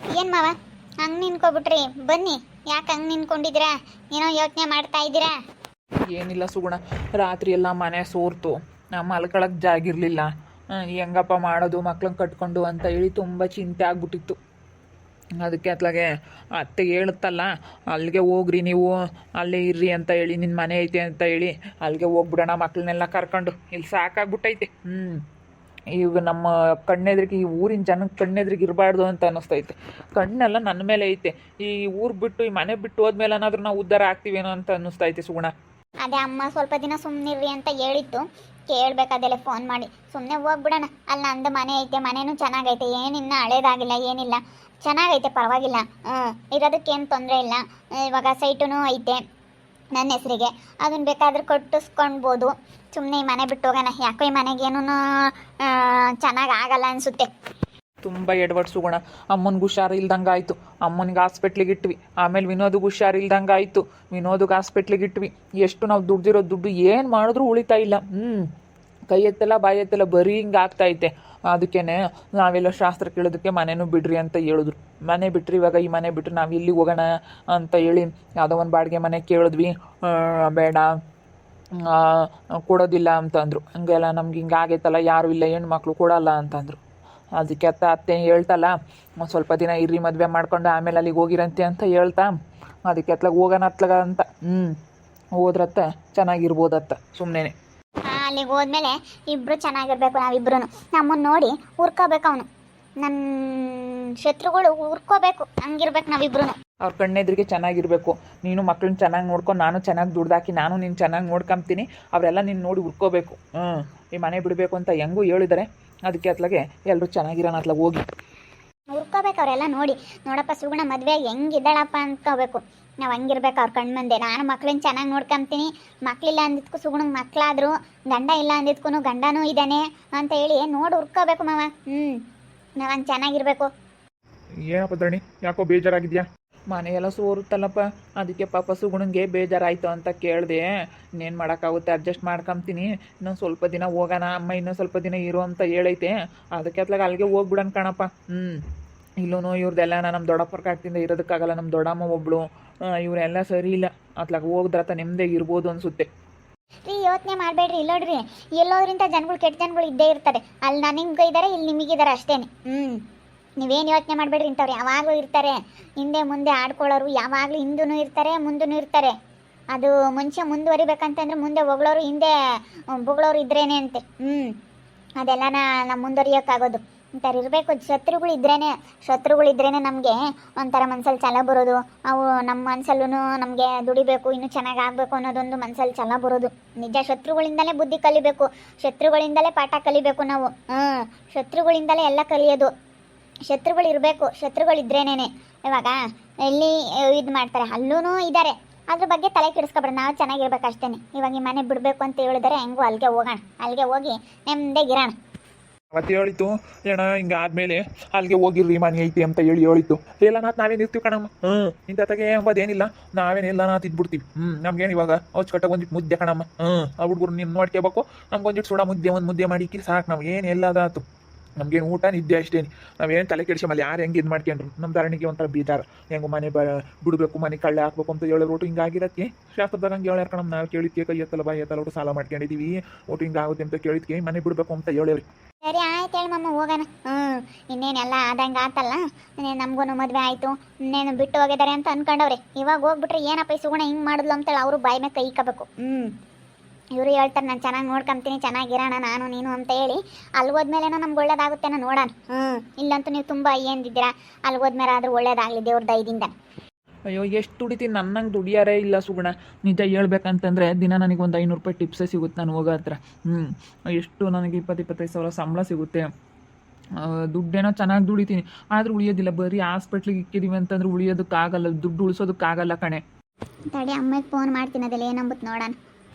ಏನ್ ಮಾವ ಹಂಗ್ ನಿನ್ಕೊಬಿಟ್ರಿ? ಬನ್ನಿ. ಯಾಕೆ ಹಂಗ್ ನಿನ್ಕೊಂಡಿದ್ದೀರಾ? ಏನೋ ಯೋಚನೆ ಮಾಡ್ತಾ ಇದ್ದೀರಾ? ಏನಿಲ್ಲ ಸುಗುಣ, ರಾತ್ರಿ ಎಲ್ಲ ಮನೆ ಸೋರ್ತು, ಮಲ್ಕೊಳಕ್ಕೆ ಜಾಗಿರಲಿಲ್ಲ. ಹೆಂಗಪ್ಪ ಮಾಡೋದು ಮಕ್ಳನ್ನ ಕಟ್ಕೊಂಡು ಅಂತ ಹೇಳಿ ತುಂಬ ಚಿಂತೆ ಆಗ್ಬಿಟ್ಟಿತ್ತು. ಅದಕ್ಕೆ ಅತ್ಲಾಗೆ ಅತ್ತೆಗೆ ಹೇಳುತ್ತಲ್ಲ, ಅಲ್ಲಿಗೆ ಹೋಗ್ರಿ ನೀವು, ಅಲ್ಲೇ ಇರ್ರಿ ಅಂತ ಹೇಳಿ, ನಿನ್ನ ಮನೆ ಐತೆ ಅಂತ ಹೇಳಿ ಅಲ್ಲಿಗೆ ಹೋಗ್ಬಿಡೋಣ ಮಕ್ಳನ್ನೆಲ್ಲ ಕರ್ಕೊಂಡು. ಇಲ್ಲಿ ಸಾಕಾಗ್ಬಿಟ್ಟೈತೆ. ಈಗ ನಮ್ಮ ಕಣ್ಣೆದ್ರಿಗೆ, ಈ ಊರಿನ ಜನಕ್ಕೆ ಕಣ್ಣೆದ್ರಿಗೆ ಇರಬಾರ್ದು ಅಂತ ಅನ್ನಿಸ್ತೈತೆ. ಕಣ್ಣೆಲ್ಲ ನನ್ನ ಮೇಲೆ ಐತೆ. ಈ ಊರು ಬಿಟ್ಟು, ಈ ಮನೆ ಬಿಟ್ಟು ಹೋದ್ಮೇಲೆ ಏನಾದರೂ ನಾವು ಉದ್ಧಾರ ಆಗ್ತೀವೇನೋ ಅಂತ ಅನ್ನಿಸ್ತೈತೆ ಸುಗುಣ. ಅದೇ ಅಮ್ಮ ಸ್ವಲ್ಪ ದಿನ ಸುಮ್ಮನಿರ್ರಿ ಅಂತ ಹೇಳಿತ್ತು. ಕೇಳ್ಬೇಕಾದೆಲ್ಲ ಫೋನ್ ಮಾಡಿ ಸುಮ್ಮನೆ ಹೋಗ್ಬಿಡೋಣ. ಅಲ್ಲಿ ನಂದು ಮನೆ ಐತೆ, ಮನೇನೂ ಚೆನ್ನಾಗೈತೆ, ಏನಿನ್ನ ಹಳೇದಾಗಿಲ್ಲ, ಏನಿಲ್ಲ, ಚೆನ್ನಾಗೈತೆ, ಪರವಾಗಿಲ್ಲ. ಇರೋದಕ್ಕೇನು ತೊಂದರೆ ಇಲ್ಲ. ಇವಾಗ ಸೈಟೂ ಐತೆ ನನ್ನ ಹೆಸರಿಗೆ, ಅದನ್ನ ಬೇಕಾದ್ರೆ ಕೊಟ್ಟಿಸ್ಕೊಳ್ಬೋದು. ಸುಮ್ಮನೆ ಈ ಮನೆ ಬಿಟ್ಟು ಹೋಗೋಣ. ಯಾಕೋ ಈ ಮನೆಗೇನೂ ಚೆನ್ನಾಗಿ ಆಗಲ್ಲ ಅನಿಸುತ್ತೆ. ತುಂಬ ಎಡವಟ್ಟು ಸುಗುಣ. ಅಮ್ಮನಿಗೆ ಹುಷಾರು ಇಲ್ದಂಗೆ ಆಯಿತು, ಅಮ್ಮನಿಗೆ ಹಾಸ್ಪಿಟ್ಲಿಗೆ ಇಟ್ವಿ. ಆಮೇಲೆ ವಿನೋದಿಗೆ ಹುಷಾರು ಇಲ್ದಂಗೆ ಆಯಿತು, ವಿನೋದಿಗೆ ಹಾಸ್ಪಿಟ್ಲಿಗೆ ಇಟ್ವಿ. ಎಷ್ಟು ನಾವು ದುಡ್ದಿರೋ ದುಡ್ಡು ಏನು ಮಾಡಿದ್ರೂ ಉಳಿತಾ ಇಲ್ಲ. ಕೈ ಎತ್ತಲ್ಲ ಬಾಯಿ ಎತ್ತಲ್ಲ, ಬರೀ ಹಿಂಗೆ ಆಗ್ತೈತೆ. ಅದಕ್ಕೇ ನಾವೆಲ್ಲ ಶಾಸ್ತ್ರ ಕೇಳೋದಕ್ಕೆ ಮನೆನೂ ಬಿಡ್ರಿ ಅಂತ ಹೇಳಿದ್ರು. ಮನೆ ಬಿಟ್ರಿ, ಇವಾಗ ಈ ಮನೆ ಬಿಟ್ಟರೆ ನಾವು ಎಲ್ಲಿಗೆ ಹೋಗೋಣ ಅಂತ ಹೇಳಿ ಯಾವುದೋ ಒಂದು ಬಾಡಿಗೆ ಮನೆ ಕೇಳಿದ್ವಿ. ಬೇಡ, ಕೊಡೋದಿಲ್ಲ ಅಂತಂದರು. ಹಂಗೆಲ್ಲ ನಮ್ಗೆ ಹಿಂಗೆ ಆಗೈತಲ್ಲ, ಯಾರೂ ಇಲ್ಲ, ಹೆಣ್ಮಕ್ಳು ಕೊಡಲ್ಲ ಅಂತಂದರು. ಅದಕ್ಕೆ ಅತ್ತೆ ಹೇಳ್ತಲ್ಲ, ಸ್ವಲ್ಪ ದಿನ ಇರ್ರಿ, ಮದುವೆ ಮಾಡ್ಕೊಂಡು ಆಮೇಲೆ ಅಲ್ಲಿಗೆ ಹೋಗಿರಂತೆ ಅಂತ ಹೇಳ್ತಾ, ಅದಕ್ಕೆ ಅತ್ಲಾಗ ಹೋಗೋಣ ಅತ್ಲಾಗ ಅಂತ. ಹೋದ್ರತ್ತ ಚೆನ್ನಾಗಿರ್ಬೋದತ್ತ ಸುಮ್ಮನೆ. ಅಲ್ಲಿಗೆ ಹೋದ್ಮೇಲೆ ಇಬ್ರು ಚೆನ್ನಾಗಿರ್ಬೇಕು. ನಾವಿಬ್ರು ನಮ್ಮನ್ನು ನೋಡಿ ಉರ್ಕೋಬೇಕು. ಅವನು ನನ್ನ ಶತ್ರುಗಳು ಉರ್ಕೋಬೇಕು, ಹಂಗಿರ್ಬೇಕು ನಾವಿಬ್ರು. ಅವ್ರ ಕಣ್ಣೆದ್ರಿಗೆ ಚೆನ್ನಾಗಿರಬೇಕು. ನೀನು ಮಕ್ಳನ್ನ ಚೆನ್ನಾಗಿ ನೋಡ್ಕೊಂಡು, ನಾನು ಚೆನ್ನಾಗಿ ದುಡ್ದಾಕಿ, ನಾನು ನೀನು ಚೆನ್ನಾಗಿ ನೋಡ್ಕೊಂತೀನಿ. ಅವರೆಲ್ಲ ನೀನು ನೋಡಿ ಉರ್ಕೋಬೇಕು. ಈ ಮನೆ ಬಿಡಬೇಕು ಅಂತ ಹೆಂಗೂ ಹೇಳಿದ್ದಾರೆ. ಅದಕ್ಕೆ ಅತ್ಲಾಗೆ ಎಲ್ಲರೂ ಚೆನ್ನಾಗಿರೋಣ ಅತ್ಲಾಗ ಹೋಗಿ ಉರ್ಕೋಬೇಕು. ಅವರೆಲ್ಲ ನೋಡಿ, ನೋಡಪ್ಪ ಸುಗುಣ ಮದುವೆ ಹೆಂಗಿದ್ದಾಳಪ್ಪ ಅಂದ್ಕೋಬೇಕು. ನಾವು ಹಂಗಿರ್ಬೇಕು ಅವ್ರ ಕಣ್ಣು ಮುಂದೆ. ನಾನು ಮಕ್ಳನ್ನ ಚೆನ್ನಾಗಿ ನೋಡ್ಕೊಂತೀನಿ, ಮಕ್ಳಿಲ್ಲ ಅಂದಿದ್ಕು ಸುಗುಣಂಗೆ ಮಕ್ಕಳಾದ್ರು, ಗಂಡ ಇಲ್ಲ ಅಂದಿದ್ಕು ಗಂಡನೂ ಇದ್ದಾನೆ ಅಂತ ಹೇಳಿ ನೋಡಿ ಉರ್ಕೋಬೇಕು ಮಾವ. ನಾವು ಹಂಗೆ ಚೆನ್ನಾಗಿರ್ಬೇಕು. ಏನಪ್ಪ ಧರಣಿ, ಯಾಕೋ ಬೇಜಾರಾಗಿದ್ಯಾ? ಮನೆಯೆಲ್ಲ ಸೋರುತ್ತಲ್ಲಪ್ಪ, ಅದಕ್ಕೆ ಪಾಪ ಸುಗುಣಂಗೆ ಬೇಜಾರಾಯಿತು ಅಂತ ಕೇಳಿದೆ. ಇನ್ನೇನು ಮಾಡೋಕ್ಕಾಗುತ್ತೆ, ಅಡ್ಜಸ್ಟ್ ಮಾಡ್ಕೊಂತೀನಿ. ಇನ್ನೊಂದು ಸ್ವಲ್ಪ ದಿನ ಹೋಗೋಣ, ಅಮ್ಮ ಇನ್ನೊಂದು ಸ್ವಲ್ಪ ದಿನ ಇರು ಅಂತ ಹೇಳೈತೆ. ಅದಕ್ಕೆ ಅತ್ಲಾಗ ಅಲ್ಲಿಗೆ ಹೋಗ್ಬಿಡೋಣ ಕಣಪ್ಪ. ಇಲ್ಲೂ ಇವ್ರದ್ದೆಲ್ಲ ನಮ್ಮ ದೊಡ್ಡಪ್ಪರ ಕಾಡ್ತಿಂದ ಇರೋದಕ್ಕಾಗಲ್ಲ. ನಮ್ಮ ದೊಡ್ಡಮ್ಮ ಒಬ್ಳು, ಇವರೆಲ್ಲ ಸರಿ ಇಲ್ಲ. ಅತ್ಲಾಗ ಹೋಗ್ದ್ರತ ನೆಮ್ಮದಿ ಇರ್ಬೋದು ಅನಿಸುತ್ತೆ. ರೀ ಯೋಚನೆ ಮಾಡಬೇಡ್ರಿ. ಇಲ್ಲೋಡ್ರಿ, ಎಲ್ಲೋದ್ರಿಂದ ಜನಗಳು, ಕೆಟ್ಟ ಜನಗಳು ಇದ್ದೇ ಇರ್ತಾರೆ. ಅಲ್ಲಿ ನನಗೆ ಇದ್ದಾರೆ, ಇಲ್ಲಿ ನಿಮಗಿದ್ದಾರೆ ಅಷ್ಟೇ. ನೀವೇನು ಯೋಚನೆ ಮಾಡಬೇಡ್ರಿ. ಇಂಥವ್ರು ಯಾವಾಗಲೂ ಇರ್ತಾರೆ, ಹಿಂದೆ ಮುಂದೆ ಆಡ್ಕೊಳ್ಳೋರು ಯಾವಾಗಲೂ ಹಿಂದೂ ಇರ್ತಾರೆ, ಮುಂದೂ ಇರ್ತಾರೆ. ಅದು ಮನುಷ್ಯ ಮುಂದುವರಿಬೇಕಂತಂದ್ರೆ ಮುಂದೆ ಹೊಗಳೋರು, ಹಿಂದೆ ಬೊಗಳೋರು ಇದ್ರೇನೆ ಅಂತೆ. ಅದೆಲ್ಲ ನಮ್ಮ ಮುಂದುವರಿಯೋಕ್ಕಾಗೋದು. ಇಂಥವ್ರು ಇರಬೇಕು. ಶತ್ರುಗಳಿದ್ರೇ ನಮಗೆ ಒಂಥರ ಮನ್ಸಲ್ಲಿ ಛಲ ಬರೋದು. ಅವು ನಮ್ಮ ಮನಸ್ಸಲ್ಲೂ ನಮಗೆ ದುಡಿಬೇಕು, ಇನ್ನೂ ಚೆನ್ನಾಗಿ ಆಗಬೇಕು ಅನ್ನೋದೊಂದು ಮನಸ್ಸಲ್ಲಿ ಛಲ ಬರೋದು. ನಿಜ, ಶತ್ರುಗಳಿಂದಲೇ ಬುದ್ಧಿ ಕಲಿಬೇಕು, ಶತ್ರುಗಳಿಂದಲೇ ಪಾಠ ಕಲಿಬೇಕು ನಾವು. ಶತ್ರುಗಳಿಂದಲೇ ಎಲ್ಲ ಕಲಿಯೋದು. ಶತ್ರುಗಳು ಇರಬೇಕು, ಶತ್ರುಗಳಿದ್ರೇನೆ. ಇವಾಗ ಎಲ್ಲಿ ಇದು ಮಾಡ್ತಾರೆ, ಅಲ್ಲೂ ಇದ್ದಾರೆ. ಅದ್ರ ಬಗ್ಗೆ ತಲೆ ಕೆಡಿಸ್ಕೊಬ್ರೆ, ನಾವು ಚೆನ್ನಾಗಿರ್ಬೇಕು ಅಷ್ಟೇ. ಇವಾಗ ಈ ಮನೆ ಬಿಡಬೇಕು ಅಂತ ಹೇಳಿದರೆ ಹೆಂಗೂ ಅಲ್ಲಿಗೆ ಹೋಗೋಣ, ಅಲ್ಲಿಗೆ ಹೋಗಿ ನೆಮ್ಮದಿಗಿರೋಣ. ಅವತ್ತು ಹೇಳಿತು ಏನ, ಹಿಂಗೆ ಆದಮೇಲೆ ಅಲ್ಲಿಗೆ ಹೋಗಿರ್ರಿ ಮನೆ ಐತಿ ಅಂತ ಹೇಳಿತ್ತು. ಎಲ್ಲ ನಾವೇನು ಇರ್ತೀವಿ ಕಣಮ್ಮ. ಇಂಥಗೆ ಅಂಬೋದೇನಿಲ್ಲ, ನಾವೇನೆಲ್ಲ ತಿದ್ಬಿಡ್ತೀವಿ. ನಮ್ಗೇನು ಇವಾಗ ಕಟ್ಟಾಗ ಒಂದಿಟ್ಟು ಮುದ್ದೆ ಕಣಮ್ಮ. ಆ ಹುಡುಗರು ನೀನು ನೋಡ್ಕೋಬೇಕು. ನಮ್ಗೊಂದಿಟ್ಟು ಸುಡ ಮುದ್ದೆ, ಒಂದು ಮುದ್ದೆ ಮಾಡಿ ಸಾಕು. ನಮ್ಗೇನು ಎಲ್ಲದಾತು, ನಮ್ಗೇನು ಊಟ ನಿದ್ದೆ ಅಷ್ಟೇ. ನಾವೇನು ತಲೆ ಕೆಡಿಸಮಲ್ಲ ಯಾರು ಹೆಂಗೆ ಇದು ಮಾಡ್ಕೊಂಡ್ರು. ನಮ್ಮ ಧರಣಿಗೆ ಒಂಥರ ಬೀದಾರ, ಹೆಂಗು ಮನೆ ಬಿಡಬೇಕು, ಮನೆ ಕಳ್ಳೆ ಹಾಕ್ಬೇಕು ಅಂತ ಹೇಳೋರು. ಒಟ್ಟು ಹಿಂಗಾಗಿರತ್ತೆ ಶಾಸ್ತ್ರದಾಗ. ಹಂಗೆ ಹೇಳ್ಯಾರ ಕಣಮ್ಮ. ನಾವು ಕೇಳಿದ್ಕೆ ಕೈ ಎತ್ತಲ್ಲ ಬಾಯಿ ಎತ್ತಲ್ಲ, ಒಟ್ಟು ಸಾಲ ಮಾಡ್ಕೊಂಡಿದ್ದೀವಿ, ಒಟ್ಟು ಹಿಂಗಾಗುತ್ತೆ ಅಂತ ಕೇಳಿದ್ಕೆ ಮನೆ ಬಿಡಬೇಕು ಅಂತ ಹೇಳೇರಿ. ಸರಿ ಆಯ್ತು ಹೇಳಿ ಮಮ್ಮ, ಹೋಗೋಣ. ಇನ್ನೇನೆಲ್ಲ ಆದಂಗೆ ಆತಲ್ಲ, ನಮಗೂ ಮದುವೆ ಆಯಿತು, ಇನ್ನೇನು ಬಿಟ್ಟು ಹೋಗಿದ್ದಾರೆ ಅಂತ ಅನ್ಕೊಂಡವ್ರೆ. ಇವಾಗ ಹೋಗ್ಬಿಟ್ರೆ ಏನಪ್ಪ ಈ ಸುಗುಣ ಹಿಂಗೆ ಮಾಡಿದ್ಲು ಅಂತೇಳಿ ಅವರು ಬಾಯಿ ಮೇಲೆ ಕೈ ಇಕ್ಕಬೇಕು. ಇವರು ಹೇಳ್ತಾರೆ ನಾನು ಚೆನ್ನಾಗಿ ನೋಡ್ಕೊಂತೀನಿ, ಚೆನ್ನಾಗಿರೋಣ ನಾನು ನೀನು ಅಂತ ಹೇಳಿ. ಅಲ್ಲಿ ಹೋದ್ಮೇಲೆನೋ ನಮ್ಗೆ ಒಳ್ಳೇದಾಗುತ್ತೇನೋ ನೋಡೋಣ. ಇಲ್ಲಂತೂ ನೀವು ತುಂಬ ಏನಿದ್ದೀರಾ, ಅಲ್ಲಿ ಹೋದ್ಮೇಲೆ ಆದರೂ ಒಳ್ಳೇದಾಗಲಿ ದೇವ್ರ ದಯದಿಂದ. ಅಯ್ಯೋ, ಎಷ್ಟು ದುಡಿತೀನಿ, ನನ್ನಂಗೆ ದುಡಿಯಾರೇ ಇಲ್ಲ ಸುಗುಣ. ನಿಜ ಹೇಳ್ಬೇಕಂತಂದರೆ ದಿನ ನನಗೆ ಒಂದು 500 ರೂಪಾಯಿ ಟಿಪ್ಸೇ ಸಿಗುತ್ತೆ ನಾನು ಹೋಗೋ ಹತ್ರ. ಎಷ್ಟು ನನಗೆ 20-25 ಸಾವಿರ ಸಂಬಳ ಸಿಗುತ್ತೆ. ದುಡ್ಡೇನೋ ಚೆನ್ನಾಗಿ ದುಡಿತೀನಿ, ಆದರೂ ಉಳಿಯೋದಿಲ್ಲ. ಬರೀ ಹಾಸ್ಪಿಟ್ಲಿಗೆ ಇಕ್ಕಿದೀವಿ ಅಂತಂದ್ರೆ ಉಳಿಯೋದಕ್ಕಾಗಲ್ಲ, ದುಡ್ಡು ಉಳಿಸೋದಕ್ಕಾಗಲ್ಲ ಕಣೆ. ತಡಿ ಅಮ್ಮಗೆ ಫೋನ್ ಮಾಡ್ತೀನಿ, ಅದೆಲ್ಲ ಏನಂಬುತ್ತೆ ನೋಡೋಣ.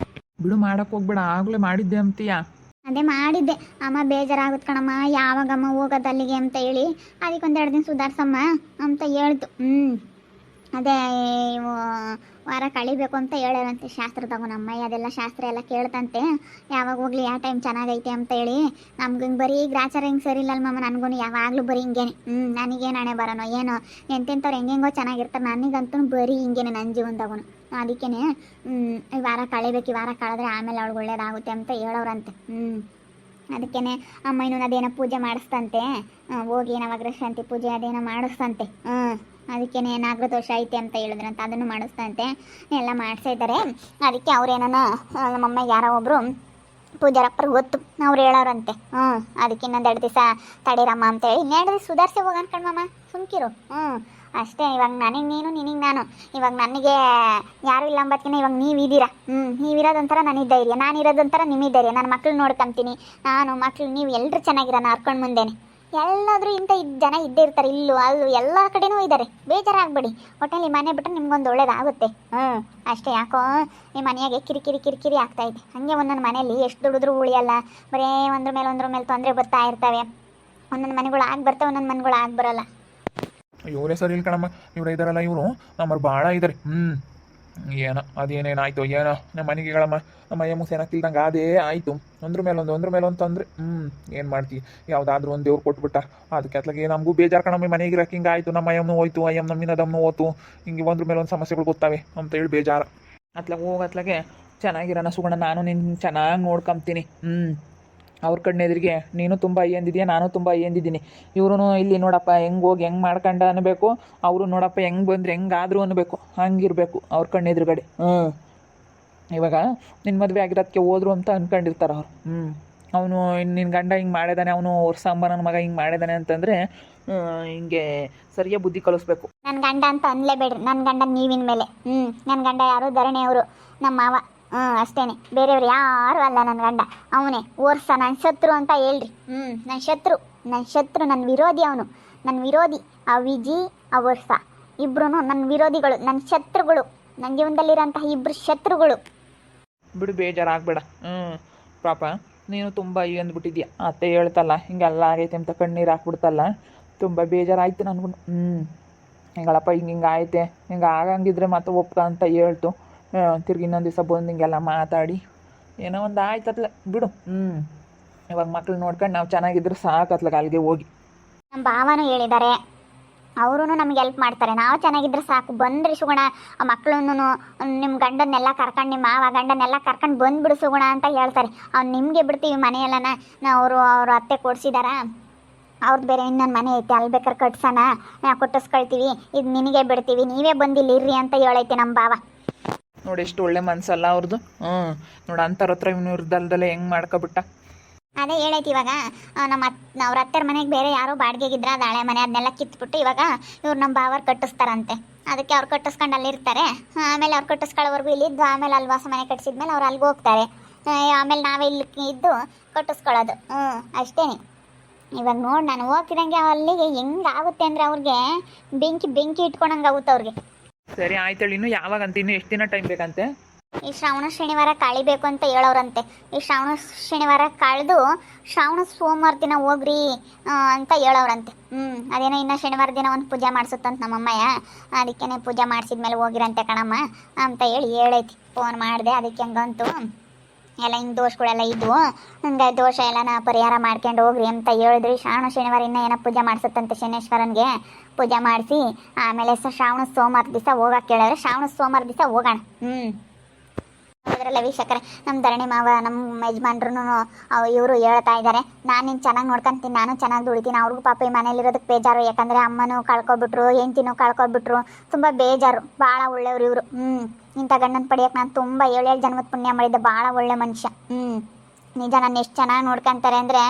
ಬಿಡು, ಮಾಡೋಕ್ಕೆ ಹೋಗ್ಬೇಡ, ಆಗಲೇ ಮಾಡಿದ್ದೆ ಅಂತೀಯಾ? ಅದೇ ಮಾಡಿದ್ದೆ. ಅಮ್ಮ ಬೇಜಾರಾಗುತ್ತೆ ಕಣಮ್ಮ, ಯಾವಾಗಮ್ಮ ಹೋಗೋದು ಅಲ್ಲಿಗೆ ಅಂತ ಹೇಳಿ. ಅದಕ್ಕೆ 1-2 ದಿನ ಸುಧಾರಿಸಮ್ಮ ಅಂತ ಹೇಳ್ತು. ಅದೇ ಇವು ವಾರ ಕಳಿಬೇಕು ಅಂತ ಹೇಳ್ಯಾರಂತೆ ಶಾಸ್ತ್ರದಾಗ ನಮ್ಮಯ್ಯ ಅದೆಲ್ಲ ಶಾಸ್ತ್ರ ಎಲ್ಲ ಕೇಳ್ತಂತೆ ಯಾವಾಗ ಹೋಗ್ಲಿ ಯಾವ ಟೈಮ್ ಚೆನ್ನಾಗೈತೆ ಅಂತ ಹೇಳಿ ನಮ್ಗೆ ಹಿಂಗೆ ಬರೀ ಗ್ರಾಚಾರ ಹಿಂಗೆ ಸರಿ ಇಲ್ಲಲ್ಲ ಮಾಮ ನನಗೂ ಯಾವಾಗಲೂ ಬರೀ ಹಿಂಗೇನೆ ನನಗೇನು ಹಣೆ ಬರೋನೋ ಏನೋ ಎಂತೆಂಥವ್ರು ಹೆಂಗೆಂಗೋ ಚೆನ್ನಾಗಿರ್ತಾರೆ ನನಗಂತೂ ಬರೀ ಹಿಂಗೇನೆ ನನ್ನ ಜೀವನದಾಗೂ ಅದಕ್ಕೇ ಈ ವಾರ ಕಳಿಬೇಕು ಈ ವಾರ ಕಳೆದ್ರೆ ಆಮೇಲೆ ಅವ್ಳಿಗೆ ಒಳ್ಳೇದಾಗುತ್ತೆ ಅಂತ ಹೇಳೋರಂತೆ ಅದಕ್ಕೇ ಅಮ್ಮನೂ ಅದೇನೋ ಪೂಜೆ ಮಾಡಿಸ್ತಂತೆ ಹೋಗಿ ನವಗ್ರಹ ಶಾಂತಿ ಪೂಜೆ ಅದೇನೋ ಮಾಡಿಸ್ತಂತೆ ಅದಕ್ಕೇನೆ ನಾಗದೋಷ ಐತೆ ಅಂತ ಹೇಳಿದ್ರಂತ ಅದನ್ನು ಮಾಡಿಸ್ತಂತೆ ಎಲ್ಲ ಮಾಡಿಸ್ತಾ ಇದ್ದಾರೆ ಅದಕ್ಕೆ ಅವ್ರೇನ ನಮ್ಮಮ್ಮ ಯಾರೋ ಒಬ್ಬರು ಪೂಜಾರಪ್ಪರು ಗೊತ್ತು ಅವ್ರು ಹೇಳೋರಂತೆ ಅದಕ್ಕೆ ಇನ್ನೊಂದು 2 ದಿವಸ ತಡೀರಮ್ಮ ಅಂತೇಳಿ 2 ದಿವಸ ಸುಧಾರಿಸಿ ಹೋಗಿ ಅನ್ಕಣ್ಮಮ್ಮ ಸುಮ್ಕಿರು ಅಷ್ಟೇ ಇವಾಗ ನನಗೆ ನೀನು ನಿನಗೆ ನಾನು ಇವಾಗ ನನಗೆ ಯಾರು ಇಲ್ಲ ಅಂಬತ್ಕಿನ ಇವಾಗ ನೀವಿದ್ದೀರಾ ನೀವಿರೋದೊಂಥರ ನನಗೆ ಧೈರ್ಯ ನಾನಿರೋದೊಂಥರ ನಿಮಗೆ ಧೈರ್ಯ ನನ್ನ ಮಕ್ಳು ನೋಡ್ಕೊಂತೀನಿ ನಾನು ಮಕ್ಳು ನೀವು ಎಲ್ಲರೂ ಚೆನ್ನಾಗಿರೋಣ ಹರ್ಕೊಂಡು ಮುಂದೆನೆ ಎಲ್ಲಾದರೂ ಇಂಥ ಜನ ಇದ್ದೇ ಇರ್ತಾರೆ ಇಲ್ಲೂ ಅಲ್ಲೂ ಎಲ್ಲ ಕಡೆನೂ ಇದ್ದಾರೆ ಬೇಜಾರಾಗಬೇಡಿ ಒಟ್ಟಲ್ಲಿ ಮನೆ ಬಿಟ್ಟರೆ ನಿಮ್ಗೊಂದು ಒಳ್ಳೇದಾಗುತ್ತೆ ಅಷ್ಟೇ ಯಾಕೋ ಈ ಮನೆಯಾಗೆ ಕಿರಿಕಿರಿ ಆಗ್ತಾಯಿದೆ ಹಾಗೆ ಒಂದೊಂದು ಮನೆಯಲ್ಲಿ ಎಷ್ಟು ದುಡಿದ್ರೂ ಉಳಿಯಲ್ಲ ಬರೀ ಒಂದ್ರ ಮೇಲೆ ತೊಂದರೆ ಬರ್ತಾ ಇರ್ತವೆ ಒಂದೊಂದು ಮನೆಗಳು ಆಗಿ ಬರ್ತವೆ ಒಂದೊಂದು ಮನೆಗಳು ಆಗಿ ಬರೋಲ್ಲ ಇವರೇ ಸರಿ ಇಲ್ಲ ಕಣಮ್ಮ ಇವ್ರು ಇದ್ದಾರಲ್ಲ ಇವರು ನಮ್ಮರು ಭಾಳ ಇದ್ದಾರೆ ಏನೋ ಅದೇನೇನಾಯ್ತು ಏನೋ ನಮ್ಮ ಮನೆಗೆ ಹೇಳಮ್ಮ ನಮ್ಮ ಅಯ್ಯಮ್ಮ ಸೇನಾಕ್ತಿಲ್ದಂಗೆ ಅದೇ ಆಯಿತು ಒಂದ್ರ ಮೇಲೆ ಒಂದು ತೊಂದರೆ ಏನು ಮಾಡ್ತೀವಿ ಯಾವುದಾದ್ರೂ ಒಂದು ದೇವ್ರು ಕೊಟ್ಬಿಟ್ಟ ಅದಕ್ಕೆ ಅತ್ಲಾಗೆ ನಮಗೂ ಬೇಜಾರು ಕಣಮ್ಮ ಮನೆಗೆ ಇರೋಕೆ ಹಿಂಗೆ ಆಯಿತು ನಮ್ಮ ಅಯ್ಯಮ್ಮನೂ ಹೋಯ್ತು ಅಯ್ಯಮ್ಮ ನಮ್ಮಿನದಮ್ಮನೂ ಹೋಯ್ತು ಹಿಂಗೆ ಒಂದ್ರ ಮೇಲೆ ಒಂದು ಸಮಸ್ಯೆಗಳು ಗೊತ್ತಾವೆ ಅಂತ ಹೇಳಿ ಬೇಜಾರು ಅತ್ಲಾಗೆ ಚೆನ್ನಾಗಿರೋಣ ಸುಗುಣ ನಾನು ನಿನ್ನ ಚೆನ್ನಾಗಿ ನೋಡ್ಕೊಂತೀನಿ ಅವ್ರ ಕಡೆ ಎದುರಿಗೆ ನೀನು ತುಂಬ ಅಯ್ಯಂದಿದ್ಯಾ ನಾನು ತುಂಬ ಅಯ್ಯಂದಿದ್ದೀನಿ ಇವರು ಇಲ್ಲಿ ನೋಡಪ್ಪ ಹೆಂಗೆ ಹೋಗಿ ಹೆಂಗೆ ಮಾಡ್ಕೊಂಡ ಅನ್ನಬೇಕು ಅವರು ನೋಡಪ್ಪ ಹೆಂಗೆ ಬಂದರೆ ಹೆಂಗಾದರೂ ಅನ್ನಬೇಕು ಹಂಗಿರಬೇಕು ಅವ್ರ ಕಣ್ಣು ಎದುರುಗಡೆ ಇವಾಗ ನಿನ್ನ ಮದುವೆ ಆಗಿರೋದಕ್ಕೆ ಹೋದ್ರು ಅಂತ ಅಂದ್ಕೊಂಡಿರ್ತಾರೆ ಅವ್ರು ಅವನು ನಿನ್ನ ಗಂಡ ಹಿಂಗೆ ಮಾಡಿದಾನೆ ಅವನು ವರ್ಷ ನನ್ನ ಮಗ ಹಿಂಗೆ ಮಾಡಿದಾನೆ ಅಂತಂದರೆ ಹಿಂಗೆ ಸರಿಯಾಗಿ ಬುದ್ಧಿ ಕಲಿಸ್ಬೇಕು ನನ್ನ ಗಂಡ ಅಂತ ಅನ್ಲೇಬೇಡ್ರಿ ನನ್ನ ಗಂಡ ನೀವಿನ ಮೇಲೆ ನನ್ನ ಗಂಡ ಯಾರು ಧರಣಿ ಅವರು ನಮ್ಮ ಮಾವ ಅಷ್ಟೇನೆ ಬೇರೆಯವ್ರು ಯಾರು ಅಲ್ಲ ನನ್ನ ಗಂಡ ಅವನೇ ಓರ್ಸ ನನ್ನ ಶತ್ರು ಅಂತ ಹೇಳ್ರಿ ನನ್ನ ಶತ್ರು ನನ್ನ ವಿರೋಧಿ ಅವನು ನನ್ನ ವಿರೋಧಿ ಆ ವಿಜಿ ಆ ವರ್ಷ ಇಬ್ರು ನನ್ನ ವಿರೋಧಿಗಳು ನನ್ನ ಶತ್ರುಗಳು ನನ್ನ ಜೀವನದಲ್ಲಿರೋಂತಹ ಇಬ್ಬರು ಶತ್ರುಗಳು ಬಿಡು ಬೇಜಾರಾಗಬೇಡ ಪಾಪ ನೀನು ತುಂಬ ಅಂದ್ಬಿಟ್ಟಿದ್ಯಾ ಅತ್ತೆ ಹೇಳ್ತಲ್ಲ ಹಿಂಗೆಲ್ಲ ಆಗೈತೆ ಅಂತ ಕಣ್ಣೀರು ಹಾಕ್ಬಿಡ್ತಲ್ಲ ತುಂಬ ಬೇಜಾರಾಯ್ತು ನನಗೂ ಹಿಂಗಳಪ್ಪ ಹಿಂಗೆ ಆಯ್ತೆ ಹಿಂಗೆ ಆಗಂಗಿದ್ರೆ ಮತ್ತೆ ಒಪ್ಕ ಅಂತ ಹೇಳ್ತು ತಿರ್ಗಿ ಇನ್ನೊಂದು ದಿವಸ ಬಂದು ಹಿಂಗೆಲ್ಲ ಮಾತಾಡಿ ಏನೋ ಒಂದು ಆಯ್ತತ್ಲ ಬಿಡು ಇವಾಗ ಮಕ್ಳು ನೋಡ್ಕೊಂಡು ನಾವು ಚೆನ್ನಾಗಿದ್ರೆ ಸಾಕತ್ಲಾಗ ಅಲ್ಲಿಗೆ ಹೋಗಿ ನಮ್ಮ ಭಾವನೂ ಹೇಳಿದ್ದಾರೆ ಅವರು ನಮ್ಗೆ ಹೆಲ್ಪ್ ಮಾಡ್ತಾರೆ ನಾವು ಚೆನ್ನಾಗಿದ್ರೆ ಸಾಕು ಬಂದ್ರಿ ಸುಗುಣ ಆ ಮಕ್ಳನ್ನು ನಿಮ್ಮ ಗಂಡನ್ನೆಲ್ಲ ಕರ್ಕೊಂಡು ನಿಮ್ಮ ಮಾವ ಗಂಡನ್ನೆಲ್ಲ ಕರ್ಕೊಂಡು ಬಂದುಬಿಡು ಸುಗುಣ ಅಂತ ಹೇಳ್ತಾರೆ ಅವ್ನು ನಿಮಗೆ ಬಿಡ್ತೀವಿ ಮನೆಯೆಲ್ಲನ ಅವ್ರ ಅತ್ತೆ ಕೊಡ್ಸಿದಾರ ಅವ್ರದ್ದು ಬೇರೆ ಇನ್ನೊಂದು ಮನೆ ಐತೆ ಅಲ್ಲಿ ಬೇಕಾದ್ರೆ ಕಟ್ಸೋಣ ನಾವು ಕೊಟ್ಟಿಸ್ಕೊಳ್ತೀವಿ ಇದು ನಿನಗೆ ಬಿಡ್ತೀವಿ ನೀವೇ ಬಂದಿಲ್ಲ ಇರ್ರಿ ಅಂತ ಹೇಳೈತೆ ನಮ್ಮ ಭಾವ ನೋಡಿ ಎಷ್ಟು ಒಳ್ಳೆ ಮನಸ್ಸಲ್ಲ ಅವ್ರದ್ದು ನೋಡಿ ಅಂಥವ್ರ ಹತ್ರ ಇವನು ಇರ್ದಲ್ದಲ್ಲೇ ಹೆಂಗೆ ಮಾಡ್ಕೊಬಿಟ್ಟ ಅದೇ ಹೇಳೈತಿ ಇವಾಗ ಅವ್ರ ಅತ್ತೆರ ಮನೆಗೆ ಬೇರೆ ಯಾರೋ ಬಾಡಿಗೆಗಿದ್ರೆ ಅದು ಹಳೆ ಮನೆ ಅದನ್ನೆಲ್ಲ ಕಿತ್ಬಿಟ್ಟು ಇವಾಗ ಇವ್ರು ನಮ್ಮ ಭಾವರು ಕಟ್ಟಿಸ್ತಾರಂತೆ ಅದಕ್ಕೆ ಅವ್ರು ಕಟ್ಟಿಸ್ಕೊಂಡು ಅಲ್ಲಿರ್ತಾರೆ ಆಮೇಲೆ ಅವ್ರು ಕಟ್ಟಿಸ್ಕೊಳ್ಳೋವರೆಗೂ ಇಲ್ಲಿದ್ದು ಆಮೇಲೆ ಅಲ್ಲಿ ವಾಸ ಮನೆ ಕಟ್ಟಿಸಿದ್ಮೇಲೆ ಅವ್ರು ಅಲ್ಲಿಗೆ ಹೋಗ್ತಾರೆ ಆಮೇಲೆ ನಾವೇ ಇಲ್ಲಿ ಇದ್ದು ಕಟ್ಟಿಸ್ಕೊಳ್ಳೋದು ಅಷ್ಟೇ ಇವಾಗ ನೋಡಿ ನಾನು ಹೋಗ್ತಿದಂಗೆ ಅಲ್ಲಿಗೆ ಹೆಂಗಾಗುತ್ತೆ ಅಂದರೆ ಅವ್ರಿಗೆ ಬೆಂಕಿ ಇಟ್ಕೊಂಡಂಗೆ ಆಗುತ್ತೆ ಅವ್ರಿಗೆ ಸರಿ ಆಯ್ತೇಳಿ ಇನ್ನು ಯಾವಾಗ ಅಂತ ಇನ್ನು ಎಷ್ಟು ದಿನ ಟೈಮ್ ಬೇಕಂತೆ ಈ ಶ್ರಾವಣ ಶನಿವಾರ ಕಳಿಬೇಕು ಅಂತ ಹೇಳೋರಂತೆ ಈ ಶ್ರಾವಣ ಶನಿವಾರ ಕಳೆದು ಶ್ರಾವಣ ಸೋಮವಾರ ದಿನ ಹೋಗ್ರಿ ಅಂತ ಹೇಳೋರಂತೆ ಅದೇನೋ ಇನ್ನು ಶನಿವಾರ ದಿನ ಒಂದು ಪೂಜೆ ಮಾಡಿಸುತ್ತಂತ ನಮ್ಮಮ್ಮಯ್ಯ ಅದಕ್ಕೇನೆ ಪೂಜೆ ಮಾಡಿಸಿದ್ಮೇಲೆ ಹೋಗಿರಂತೆ ಕಣಮ್ಮ ಅಂತ ಹೇಳೈತಿ ಫೋನ್ ಮಾಡಿದೆ ಅದಕ್ಕೆ ಹಂಗಂತು ಎಲ್ಲ ಹಿಂಗೆ ದೋಷಗಳೆಲ್ಲ ಇದ್ವು ಹಂಗೆ ದೋಷ ಎಲ್ಲನ ಪರಿಹಾರ ಮಾಡ್ಕೊಂಡು ಹೋಗ್ರಿ ಅಂತ ಹೇಳಿದ್ರಿ ಶ್ರಾವಣ ಶನಿವಾರ ಇನ್ನೂ ಏನೋ ಪೂಜೆ ಮಾಡಿಸುತ್ತಂತೆ ಶನೇಶ್ವರನಿಗೆ ಪೂಜೆ ಮಾಡಿಸಿ ಆಮೇಲೆ ಶ್ರಾವಣ ಸೋಮವಾರ ದಿವಸ ಹೋಗಕ್ಕೆ ಹೇಳಿದ್ರೆ ಶ್ರಾವಣ ಸೋಮವಾರ ದಿವಸ ಹೋಗೋಣ ಅದರಲ್ಲ ವೀಕ್ಷಕರೇ ನಮ್ಮ ಧರಣಿ ಮಾವ ನಮ್ಮ ಯಜಮಾನ್ರು ಇವರು ಹೇಳ್ತಾ ಇದ್ದಾರೆ ನಾನು ನಿನ್ನ ಚೆನ್ನಾಗಿ ನೋಡ್ಕೊಂತೀನಿ ನಾನು ಚೆನ್ನಾಗಿ ದುಡಿತೀನಿ ಅವ್ರಿಗೂ ಪಾಪ ಈ ಮನೇಲಿರೋದಕ್ಕೆ ಬೇಜಾರು ಯಾಕಂದರೆ ಅಮ್ಮನೂ ಕಳ್ಕೊಬಿಟ್ರು ಹೆಂಡ್ತಿನೂ ಕಳ್ಕೊಬಿಟ್ರು ತುಂಬ ಬೇಜಾರು ಭಾಳ ಒಳ್ಳೆಯವ್ರು ಇವರು ಇಂಥ ಗಂಡನ ಪಡೆಯೋಕೆ ನಾನು ತುಂಬ 7 ಜನ್ಮದ ಪುಣ್ಯ ಮಾಡಿದ್ದೆ ಭಾಳ ಒಳ್ಳೆ ಮನುಷ್ಯ ನಿಜ ನನ್ನ ಎಷ್ಟು ಚೆನ್ನಾಗಿ ನೋಡ್ಕೊಂತಾರೆ ಅಂದರೆ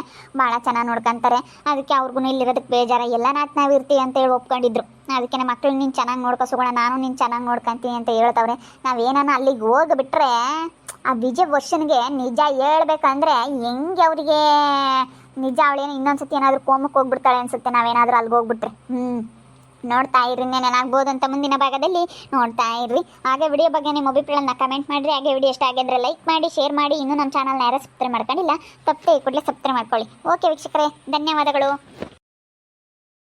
ಭಾಳ ಚೆನ್ನಾಗಿ ನೋಡ್ಕೊಂತಾರೆ ಅದಕ್ಕೆ ಅವ್ರಿಗೂ ಇಲ್ಲಿರೋದಕ್ಕೆ ಬೇಜಾರ ಎಲ್ಲ ನಾವು ಇರ್ತೀವಿ ಅಂತ ಹೇಳಿ ಒಪ್ಕೊಂಡಿದ್ರು ಅದಕ್ಕೆ ನಮ್ಮ ಮಕ್ಳು ನೀನು ಚೆನ್ನಾಗಿ ನೋಡ್ಕೊಸೋಣ ನಾನು ನೀನು ಚೆನ್ನಾಗಿ ನೋಡ್ಕೊಂತೀನಿ ಅಂತ ಹೇಳ್ತವ್ರೆ ನಾವೇನಾನ ಅಲ್ಲಿಗೆ ಹೋಗಿಬಿಟ್ರೆ ಆ ವಿಜಯ್ ವರ್ಷನ್ಗೆ ನಿಜ ಹೇಳ್ಬೇಕಂದ್ರೆ ಹೆಂಗೆ ಅವರಿಗೆ ನಿಜ ಅವಳೇನೋ ಇನ್ನೊಂದ್ಸತಿ ಏನಾದರೂ ಕೋಮಕ್ಕೆ ಹೋಗ್ಬಿಡ್ತಾಳೆ ಅನ್ಸುತ್ತೆ ನಾವೇನಾದರೂ ಅಲ್ಲಿಗೆ ಹೋಗ್ಬಿಟ್ರೆ ನೋಡ್ತಾ ಇರ್ರಿ ಏನಾಗ್ಬೋದು ಅಂತ ಮುಂದಿನ ಭಾಗದಲ್ಲಿ ನೋಡ್ತಾ ಇರ್ರಿ. ಹಾಗೆ ವಿಡಿಯೋ ಬಗ್ಗೆ ನಿಮ್ಮ ಅಭಿಪ್ರಾಯನ ಕಮೆಂಟ್ ಮಾಡಿರಿ. ಹಾಗೆ ವಿಡಿಯೋ ಇಷ್ಟ ಆಗಿದ್ರೆ ಲೈಕ್ ಮಾಡಿ, ಶೇರ್ ಮಾಡಿ. ಇನ್ನೂ ನಮ್ಮ ಚಾನಲ್ನ ಯಾರು ಸಬ್ಸ್ಕ್ರೈಬ್ ಮಾಡ್ಕೊಂಡಿಲ್ಲ ತಪ್ಪದೆ ಕೂಡಲೇ ಸಬ್ಸ್ಕ್ರೈಬ್ ಮಾಡ್ಕೊಳ್ಳಿ. ಓಕೆ ವೀಕ್ಷಕರೇ, ಧನ್ಯವಾದಗಳು.